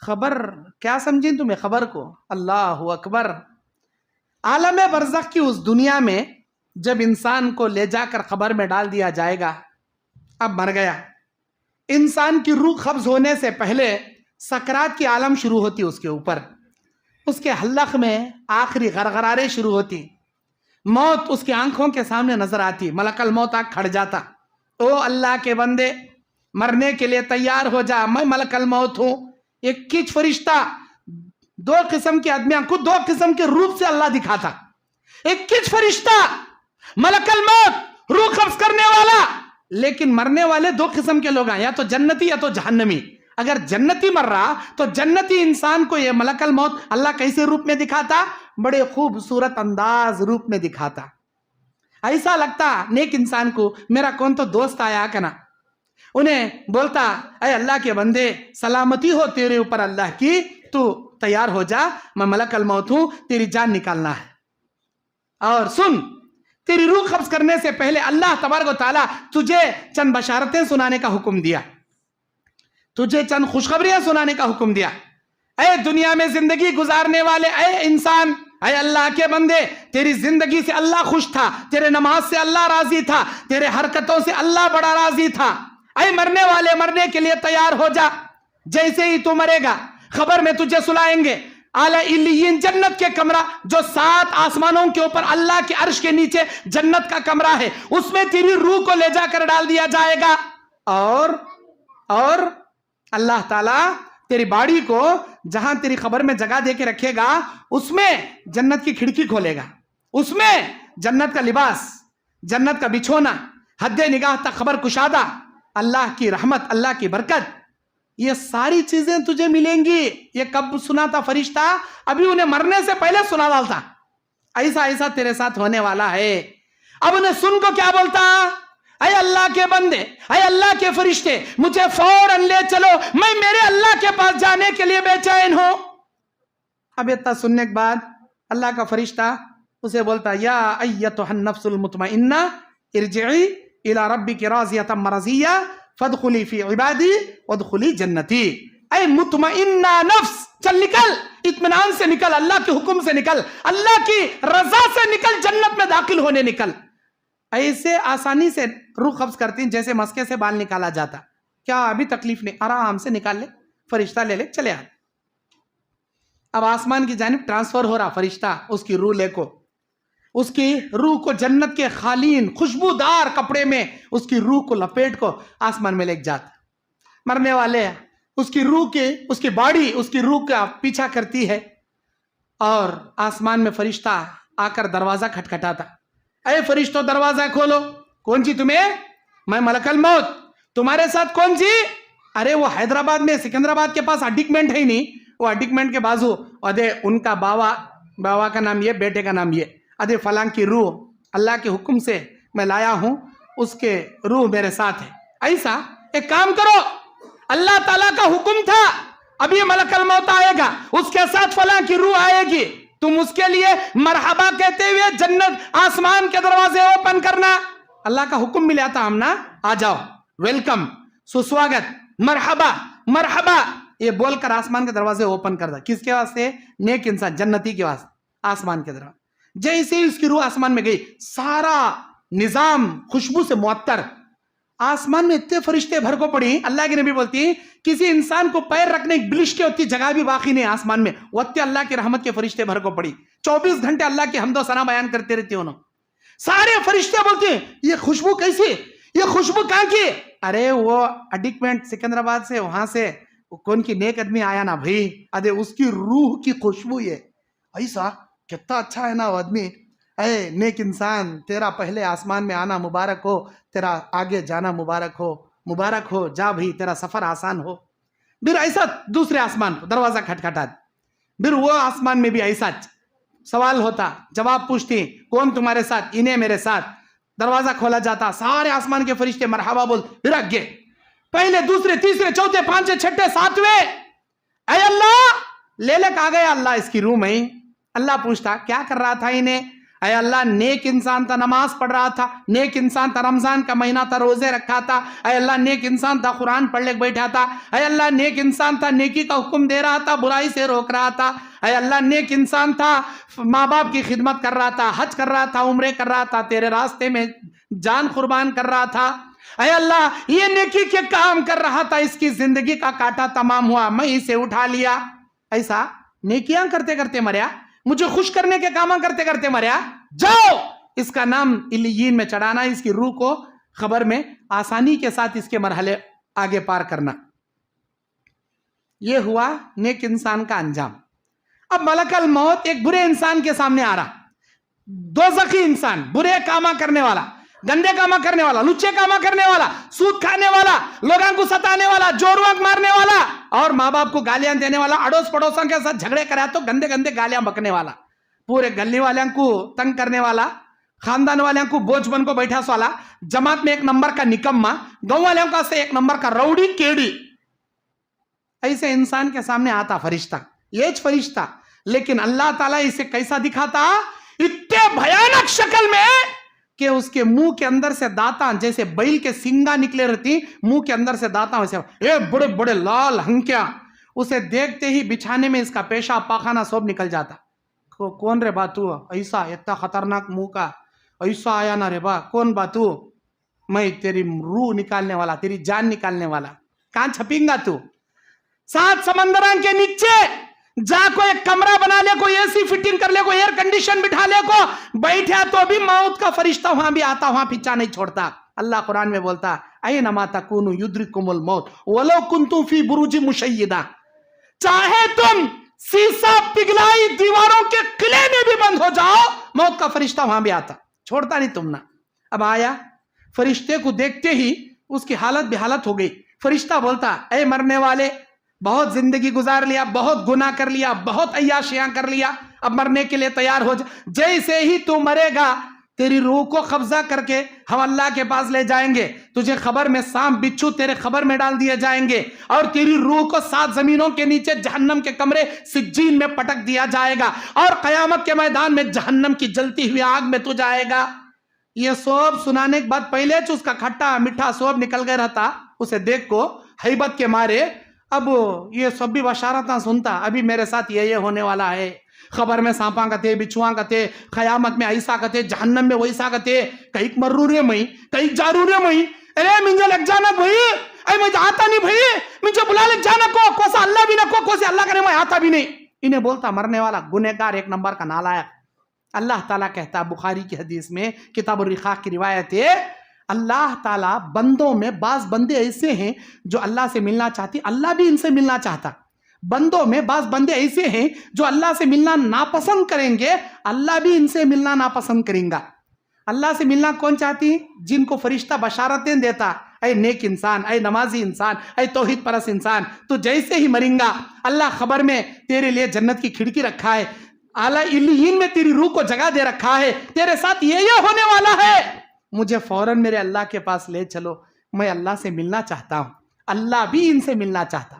خبر کیا سمجھیں تمہیں خبر کو؟ اللہ اکبر. عالم برزخ کی اس دنیا میں جب انسان کو لے جا کر خبر میں ڈال دیا جائے گا اب مر گیا، انسان کی روح قبض ہونے سے پہلے سکرات کی عالم شروع ہوتی اس کے اوپر، اس کے حلق میں آخری غرغرارے شروع ہوتی، موت اس کی آنکھوں کے سامنے نظر آتی، ملک الموت آ کھڑ جاتا. او اللہ کے بندے مرنے کے لیے تیار ہو جا، میں ملک الموت ہوں. ایک کچھ فرشتہ دو قسم کے آدمیاں کو دو قسم کے روپ سے اللہ دکھاتا. ایک کچھ فرشتہ ملک الموت روح قبض کرنے والا، لیکن مرنے والے دو قسم کے لوگ ہیں، یا تو جنتی یا تو جہنمی. اگر جنتی مر رہا تو جنتی انسان کو یہ ملک الموت اللہ کیسے روپ میں دکھاتا؟ بڑے خوبصورت انداز روپ میں دکھاتا. ایسا لگتا نیک انسان کو میرا کون تو دوست آیا کنا، انہیں بولتا اے اللہ کے بندے سلامتی ہو تیرے اوپر اللہ کی، تو تیار ہو جا، میں ملک الموت ہوں، تیری جان نکالنا ہے. اور سن، تیری روح قبض کرنے سے پہلے اللہ تبارک و تعالیٰ تجھے چند بشارتیں سنانے کا حکم دیا، تجھے چند خوشخبریاں سنانے کا حکم دیا. اے دنیا میں زندگی گزارنے والے اے انسان، اے اللہ کے بندے، تیری زندگی سے اللہ خوش تھا، تیرے نماز سے اللہ راضی تھا، تیرے حرکتوں سے اللہ بڑا راضی تھا. اے مرنے والے مرنے کے لیے تیار ہو جا، جیسے ہی تو مرے گا خبر میں تجھے سلائیں گے. اعلیٰ علیین جنت کے کمرہ جو 7 آسمانوں کے اوپر اللہ کے عرش کے نیچے جنت کا کمرہ ہے، اس میں تیری روح کو لے جا کر ڈال دیا جائے گا. اور اللہ تعالیٰ تیری باڑی کو جہاں تیری خبر میں جگہ دے کے رکھے گا اس میں جنت کی کھڑکی کھولے گا، اس میں جنت کا لباس، جنت کا بچھونا، حد نگاہ تک خبر کشادہ، اللہ کی رحمت، اللہ کی برکت، یہ ساری چیزیں تجھے ملیں گی. یہ کب سنا تھا فرشتہ؟ ابھی انہیں مرنے سے پہلے سنا ڈالتا. ایسا ایسا تیرے ساتھ ہونے والا ہے. اب انہیں سن کو کیا بولتا؟ اے اللہ کے بندے، اے اللہ کے فرشتے، مجھے فوراً لے چلو، میں میرے اللہ کے پاس جانے کے لیے بے چین ہوں. اب اتنا سننے کے بعد اللہ کا فرشتہ اسے بولتا یا ایتھا النفس المطمئنہ ارجعی الی ربک راضیۃ مرضیہ فادخلی فی عبادی وادخلی جنتی. اے مطمئنہ نفس، چل نکل، اطمینان سے نکل، اللہ کے حکم سے نکل، اللہ کی رضا سے نکل، جنت میں داخل ہونے نکل. ایسے آسانی سے روح قبض کرتی ہیں جیسے مسکے سے بال نکالا جاتا. کیا ابھی تکلیف نہیں، آرام سے نکال لے، فرشتہ لے لے چلے آ. اب آسمان کی جانب ٹرانسفر ہو رہا فرشتہ، اس کی روح لے کو، اس کی روح کو جنت کے خالین خوشبودار کپڑے میں اس کی روح کو لپیٹ کو آسمان میں لے جاتا. مرنے والے اس کی روح کے، اس کی باڈی اس کی روح کا پیچھا کرتی ہے، اور آسمان میں فرشتہ آ کر دروازہ کھٹکھٹاتا. اے فرشتوں دروازہ کھولو. کون سی تمہیں؟ میں ملک الموت. تمہارے ساتھ کون سی؟ ارے وہ حیدرآباد میں سکندرآباد کے پاس اڈکمنٹ ہے ہی نہیں، وہ اڈکمنٹ کے بازو ادے ان کا باوا کا نام یہ، بیٹے کا نام یہ، ادے فلاں کی روح اللہ کے حکم سے میں لایا ہوں، اس کے روح میرے ساتھ ہے. ایسا ایک کام کرو، اللہ تعالیٰ کا حکم تھا ابھی ملک الموت آئے گا، اس کے ساتھ فلاں کی روح آئے گی، تم اس کے لیے مرحبا کہتے ہوئے جنت آسمان کے دروازے اوپن کرنا. اللہ کا حکم ملا تھا ہم نا، آ جاؤ، ویلکم، سسواگت، مرحبا مرحبا، یہ بول کر آسمان کے دروازے اوپن کر دا. کس کے واسطے؟ نیک انسان، جنتی کے واسطے. آسمان کے دروازے جیسے ہی اس کی روح آسمان میں گئی، سارا نظام خوشبو سے معطر. آسمان میں اتنے فرشتے بھر کو پڑی، اللہ کی نبی بولتی کسی انسان کو پیر رکھنے بلش کے ہوتی جگہ بھی باقی نہیں آسمان میں، وقت اللہ کی رحمت کے فرشتے بھر کو پڑی. 24 گھنٹے اللہ کی حمد و ثنا بیان کرتے رہتے انہوں. سارے فرشتے بولتے ہیں یہ خوشبو کیسی، یہ خوشبو کہاں کی؟ ارے وہ اڈکمنٹ سکندرآباد سے، وہاں سے کون کی نیک آدمی آیا نا بھائی، ادے اس کی روح کی خوشبو یہ. ایسا کتنا اچھا ہے نا وہ آدمی. اے نیک انسان، تیرا پہلے آسمان میں آنا مبارک ہو، تیرا آگے جانا مبارک ہو، جا بھائی، تیرا سفر آسان ہو. پھر ایسا دوسرے آسمان دروازہ کھٹکھٹا، پھر وہ آسمان میں بھی ایسا سوال ہوتا، جواب پوچھتی کون تمہارے ساتھ؟ انہیں میرے ساتھ. دروازہ کھولا جاتا، سارے آسمان کے فرشتے مرحبا بول، پھر آگے پہلے دوسرے تیسرے چوتھے پانچویں چھٹے ساتویں. اے اللہ لے لے کہا گیا اللہ اس کی روح میں. اللہ پوچھتا کیا کر رہا تھا انہیں؟ اے اللہ نیک انسان تھا, نماز پڑھ رہا تھا, نیک انسان تھا, رمضان کا مہینہ تھا, روزے رکھا تھا, اے اللہ نیک انسان تھا, قرآن پڑھ لے بیٹھا تھا, اے اللہ نیک انسان تھا, نیکی کا حکم دے رہا تھا, برائی سے روک رہا تھا, اے اللہ نیک انسان تھا, ماں باپ کی خدمت کر رہا تھا, حج کر رہا تھا, عمرے کر رہا تھا, تیرے راستے میں جان قربان کر رہا تھا, اے اللہ یہ نیکی کے کام کر رہا تھا, اس کی زندگی کا کاٹا تمام ہوا, میں اسے اٹھا لیا. ایسا نیکیاں کرتے کرتے مریا, مجھے خوش کرنے کے کام کرتے کرتے مریا, جاؤ اس کا نام علیین میں چڑھانا, اس کی روح کو خبر میں آسانی کے ساتھ اس کے مرحلے آگے پار کرنا. یہ ہوا نیک انسان کا انجام. اب ملک الموت ایک برے انسان کے سامنے آ رہا, دوزخی انسان, برے کاما کرنے والا, گندے کاما کرنے والا, لچے کاما کرنے والا, سود کھانے والا, لوگوں کو ستانے والا, جوروک مارنے والا, اور ماں باپ کو گالیاں دینے والا, اڑوس پڑوسوں کے ساتھ جھگڑے کرا تو گندے گندے گالیاں بکنے والا, پورے گلی والوں کو تنگ کرنے والا, خاندان والوں کو بوجھ بن کو بیٹھا سوالا, جماعت میں ایک نمبر کا نکما, گاؤں والوں کا سے ایک نمبر کا روڑی کیڑی. ایسے انسان کے سامنے آتا فرشتہ, یہ فرشتہ, لیکن اللہ تعالیٰ اسے کیسا دکھاتا, اتنے بھیانک شکل میں کہ اس کے منہ کے اندر سے دانتاں جیسے بیل کے سنگا نکلے رہتی, منہ کے اندر سے دانتاں ویسے بڑے بڑے لال ہنکیاں, اسے دیکھتے ہی بچھانے میں اس کا پیشاب پاخانہ سب نکل جاتا. کون رے باتو, ایسا اتنا خطرناک منہ کا, ایسا آیا نا رے با, کون باتو, میں تیری روح نکالنے والا, تیری جان نکالنے والا, کہاں چھپیں گا تو, 7 سمندران کے نیچے جا کو ایک کمرہ بنا لے, کوئی اے سی فٹنگ کر لے, کوئی ایئر کنڈیشن بٹھا لے, کو بیٹھا تو بھی موت کا فرشتہ وہاں بھی آتا, وہاں پیچھا نہیں چھوڑتا. اللہ قرآن میں بولتا, اینما تکونوا یدرککم الموت ولو کنتم فی بروج مشیدہ, چاہے تم سیسا پگھلائی دیواروں کے قلعے میں بھی بند ہو جاؤ, موت کا فرشتہ وہاں بھی آتا, چھوڑتا نہیں تم نا. اب آیا, فرشتے کو دیکھتے ہی اس کی حالت بحالت ہو گئی. فرشتہ بولتا, اے مرنے والے, بہت زندگی گزار لیا, بہت گناہ کر لیا, بہت عیاشیاں کر لیا, اب مرنے کے لیے تیار ہو جا. جیسے ہی تو مرے گا تیری روح کو قبضہ کر کے ہم اللہ کے پاس لے جائیں گے, تجھے خبر میں سانپ بچھو تیرے خبر میں ڈال دیے جائیں گے, اور تیری روح کو 7 زمینوں کے نیچے جہنم کے کمرے سجین میں پٹک دیا جائے گا, اور قیامت کے میدان میں جہنم کی جلتی ہوئی آگ میں تو جائے گا. یہ سب سنانے کے بعد پہلے اس کا کھٹا میٹھا سب نکل گیا رہتا, اسے دیکھ کو ہیبت کے مارے, اب یہ سب بھی بشارتاں سنتا, ابھی میرے ساتھ یہ ہونے والا ہے, خبر میں سانپاں کا تھے, بچھواں کا تھے, قیامت میں ایسا کا تھے, جہنم میں ویسا کا تھے, کئی مرو رے میں, کئی جارو رے میں, ارے مجھے لگ جانا بھائی, اے مجھے آتا نہیں بھائی, مجھے بلا لگ جانا کو سا اللہ بھی نہ کو سے اللہ کرے, میں آتا بھی نہیں. انہیں بولتا مرنے والا گنہگار, ایک نمبر کا نالائق. اللہ تعالیٰ کہتا, بخاری کی حدیث میں کتاب الرقاق کی روایت ہے, اللہ تعالیٰ بندوں میں بعض بندے ایسے ہیں جو اللہ سے ملنا چاہتی, اللہ بھی ان سے ملنا چاہتا. بندوں میں بعض بندے ایسے ہیں جو اللہ سے ملنا ناپسند کریں گے, اللہ بھی ان سے ملنا ناپسند کریں گا. اللہ سے ملنا کون چاہتی, جن کو فرشتہ بشارتیں دیتا, اے نیک انسان, اے نمازی انسان, اے توحید پرست انسان, تو جیسے ہی مریں گا اللہ خبر میں تیرے لیے جنت کی کھڑکی رکھا ہے, اعلیٰ علیین میں تیری روح کو جگہ دے رکھا ہے, تیرے ساتھ یہ ہونے والا ہے, مجھے فوراً میرے اللہ کے پاس لے چلو, میں اللہ سے ملنا چاہتا ہوں. اللہ بھی ان سے ملنا چاہتا.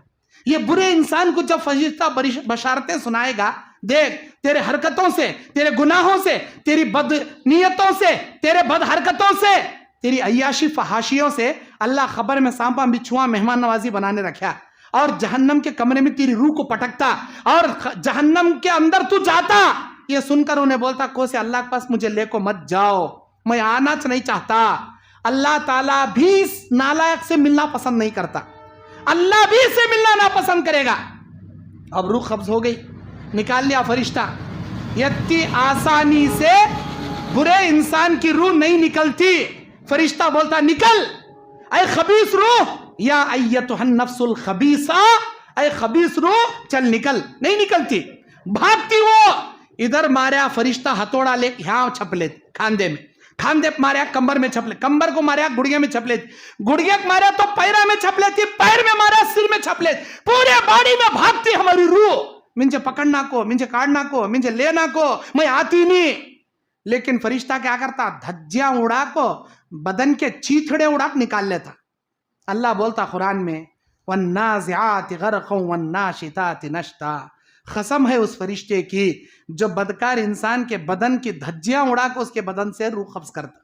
یہ برے انسان کو جب فرشتہ بشارتیں سنائے گا, دیکھ تیرے حرکتوں سے, تیرے گناہوں سے, تیری بد نیتوں سے, تیرے بد حرکتوں سے, تیری عیاشی فحاشیوں سے اللہ خبر میں سانپا بچھواں مہمان نوازی بنانے رکھا, اور جہنم کے کمرے میں تیری روح کو پٹکتا, اور جہنم کے اندر تو جاتا. یہ سن کر انہیں بولتا, کو سے اللہ کے پاس مجھے لے کو مت جاؤ, میں آنا نہیں چاہتا. اللہ تعالیٰ بھی اس نالائق سے ملنا پسند نہیں کرتا, اللہ بھی سے ملنا ناپسند کرے گا. اب روح قبض ہو گئی, نکال لیا فرشتہ. اتنی آسانی سے برے انسان کی روح نہیں نکلتی. فرشتہ بولتا, نکل اے خبیث روح, یا ایتھا النفس الخبیثہ, اے خبیث روح چل نکل. نہیں نکلتی, بھاگتی. وہ ادھر ماریا فرشتہ ہتھوڑا لے, یہاں چھپ لیتے کھاندے میں, کھاندے ماریا کمبر میں چھپ لے, کمبر کو ماریا گڑیا میں چھپ لیتی, گڑیا کو ماریا تو پیرا میں چھپ لیتی, پیر میں ماریا سر میں چھپ لیتی, پورے باڈی میں بھاگتی ہماری روح. مجھے پکڑنا کو, مجھے کاٹنا کو, مجھے لینا کو, میں آتی نہیں. لیکن فرشتہ کیا کرتا, دھجیاں اڑا کو, بدن کے چیتھڑے اڑا کے نکال لیتا. اللہ بولتا قرآن میں, والنازعات غرقا والناشطات نشطا, قسم ہے اس فرشتے کی جو بدکار انسان کے بدن کی دھجیاں اڑا کے اس کے بدن سے روح قبض کرتا،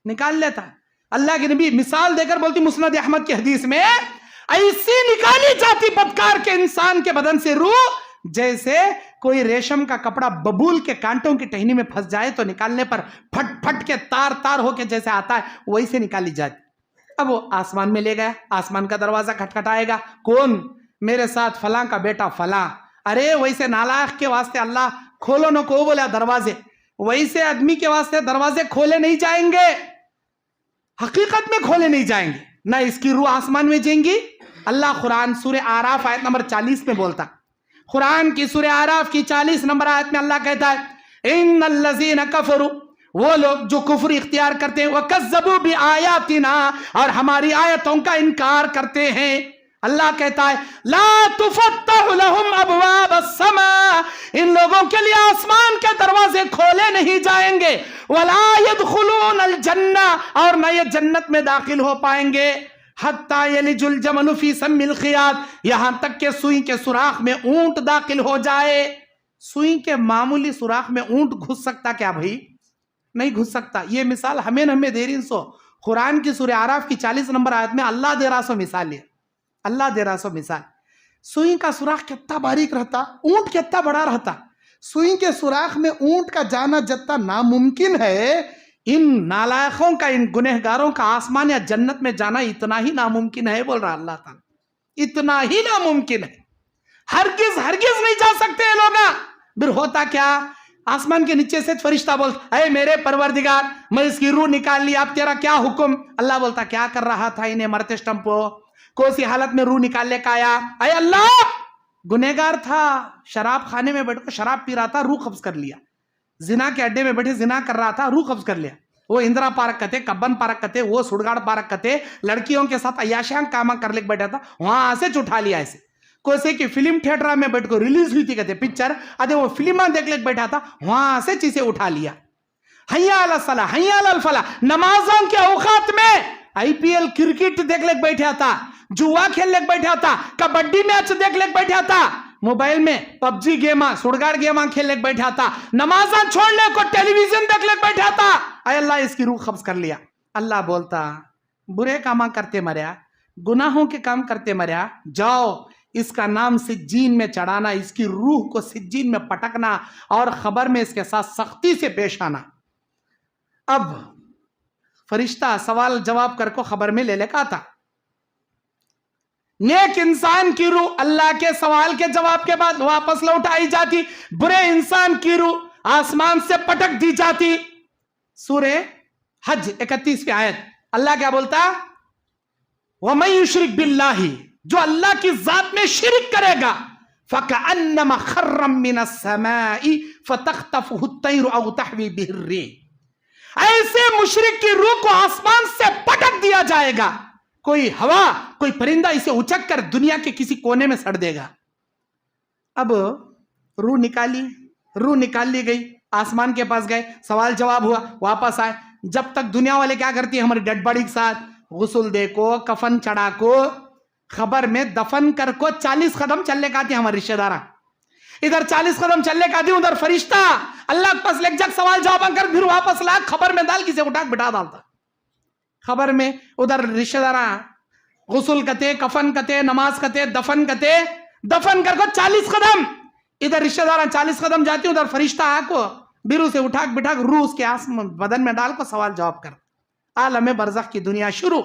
نکال لیتا۔ اللہ کے نبی مثال دے کر بولتی مسند احمد کی حدیث میں، ایسی نکالی جاتی بدکار کے انسان کے بدن سے روح جیسے کوئی ریشم کا کپڑا ببول کے کانٹوں کی ٹہنی میں پھنس جائے تو نکالنے پر پھٹ پھٹ کے تار تار ہو کے جیسے آتا ہے ویسے نکالی جاتی۔ اب وہ آسمان میں لے گیا، آسمان کا دروازہ کھٹکھٹائے گا، کون؟ میرے ساتھ فلاں کا بیٹا فلاں۔ ارے ویسے نالائق کے واسطے اللہ کھولو نہ کو بولا دروازے، ویسے آدمی کے واسطے دروازے کھولے نہیں جائیں گے، حقیقت میں کھولے نہیں جائیں گے، نہ اس کی روح آسمان میں جائیں گی۔ اللہ قرآن سورہ آراف آیت نمبر 40 میں بولتا، قرآن کی سورہ آراف کی 40 نمبر آیت میں اللہ کہتا ہے ان الذین کفروا، وہ لوگ جو کفر اختیار کرتے ہیں، وَكَذَّبُوا بِآيَاتِنَا، اور ہماری آیتوں کا انکار کرتے ہیں۔ اللہ کہتا ہے لا تفتح لهم ابواب السماء، ان لوگوں کے لیے آسمان کے دروازے کھولے نہیں جائیں گے، ولا يدخلون الجنہ، اور نہ یہ جنت میں داخل ہو پائیں گے، حتی یلج الجمل فی سم الخیاط، یہاں تک کہ سوئی کے سوراخ میں اونٹ داخل ہو جائے۔ سوئی کے معمولی سوراخ میں اونٹ گھس سکتا کیا بھائی؟ نہیں گھس سکتا۔ یہ مثال ہمیں دے رہی سو قرآن کی سورہ آراف کی 40 نمبر آیت میں اللہ دے رہا سو مثال ہے، اللہ دے رہا سو مثال۔ سوئی کا سوراخ کتنا باریک رہتا، اونٹ کتنا بڑا رہتا، سوئی کے سوراخ میں اونٹ کا جانا جتنا ناممکن ہے، ان نالائقوں کا، ان گنہگاروں کا آسمان یا جنت میں جانا اتنا ہی ناممکن ہے، بول رہا اللہ تعالیٰ، اتنا ہی ناممکن ہے، ہرگز ہرگز نہیں جا سکتے یہ لوگ۔ پھر ہوتا کیا؟ آسمان کے نیچے سے فرشتہ بولتا اے میرے پروردگار میں اس کی روح نکال لی، اب تیرا کیا حکم؟ اللہ بولتا کیا کر رہا تھا انہیں مرتے سٹمپو، کون سی حالت میں روح نکالنے کا آیا؟ اے اللہ گنہگار تھا، شراب خانے میں بیٹھ کر شراب پی رہا تھا، روح قبض کر لیا، زنا کے اڈے میں بیٹھے زنا کر رہا تھا، روح قبض کر لیا، وہ اندرا پارک کتے، کبن پارک کتے، وہ سڑگاڑ پارک کتے، لڑکیوں کے ساتھ عیاشیاں کاما کر لے بیٹھا تھا، وہاں سے اٹھا لیا ایسے، کوسے کی فلم تھیٹر میں بیٹھ کر ریلیز ہوئی تھی کہتے پکچر، ادھے وہ فلماں دیکھ لے بیٹھا تھا، وہاں سے چیزیں اٹھا لیا۔ حیا علی الصلاح حیا علی الفلاح، نمازوں کے اوقات میں آئی پی ایل کرکٹ دیکھ لے بیٹھا تھا، جوا کھیل لے بیٹھا تھا، کبڈی میچ دیکھ لے بیٹھا تھا، موبائل میں پب جی گیما سڑگاڑ گیما کھیل لے بیٹھا تھا، نمازاں چھوڑ لے کو ٹیلی ویژن دیکھ لے بیٹھا تھا، اے اللہ اس کی روح قبض کر لیا۔ اللہ بولتا برے کام کرتے مریا، گناہوں کے کام کرتے مریا، جاؤ اس کا نام سجین میں چڑھانا، اس کی روح کو سجین میں پٹکنا، اور خبر میں اس کے ساتھ سختی سے پیش آنا۔ اب فرشتہ سوال جواب کر کو خبر میں لے لے کا تھا، نیک انسان کی روح اللہ کے سوال کے جواب کے بعد واپس لوٹائی جاتی، برے انسان کی روح آسمان سے پٹک دی جاتی۔ سورہ حج 31 آیت اللہ کیا بولتا؟ وَمَن يُشْرِكْ بِاللَّهِ، جو اللہ کی ذات میں شرک کرے گا، فَكَأَنَّمَا خَرًّا مِّنَ السَّمَاءِ فَتَخْطَفُهُ الطَّيْرُ أَوْ تَهْوِي بِهِ الرِّيحُ، ایسے مشرک کی روح کو آسمان سے پٹک دیا جائے گا، کوئی ہوا کوئی پرندہ اسے اچک کر دنیا کے کسی کونے میں سڑ دے گا۔ اب روح نکال لی گئی، آسمان کے پاس گئے، سوال جواب ہوا، واپس آئے۔ جب تک دنیا والے کیا کرتی ہیں ہماری ڈیڈ باڈی کے ساتھ غسل دے کو، کفن چڑھا کو، خبر میں دفن کر کو 40 قدم چلنے کا آتی ہیں ہمارے رشتہ دارہ، ادھر 40 قدم چلنے کا آتی، ادھر فرشتہ اللہ کے پاس لیک جگ سوال جواب کر پھر واپس لا، خبر میں ڈال کسے اٹھا بٹھا ڈالتا، خبر میں ادھر رشتہ دارہ غسل کتے، کفن کتے، نماز کتے، دفن کتے، دفن کر کو 40 قدم، ادھر رشتہ دارہ 40 قدم جاتی، ادھر فرشتہ آ کو بیرو سے اٹھا بٹھا روح اس کے بدن میں ڈال کو سوال جواب کر، عالم برزخ کی دنیا شروع۔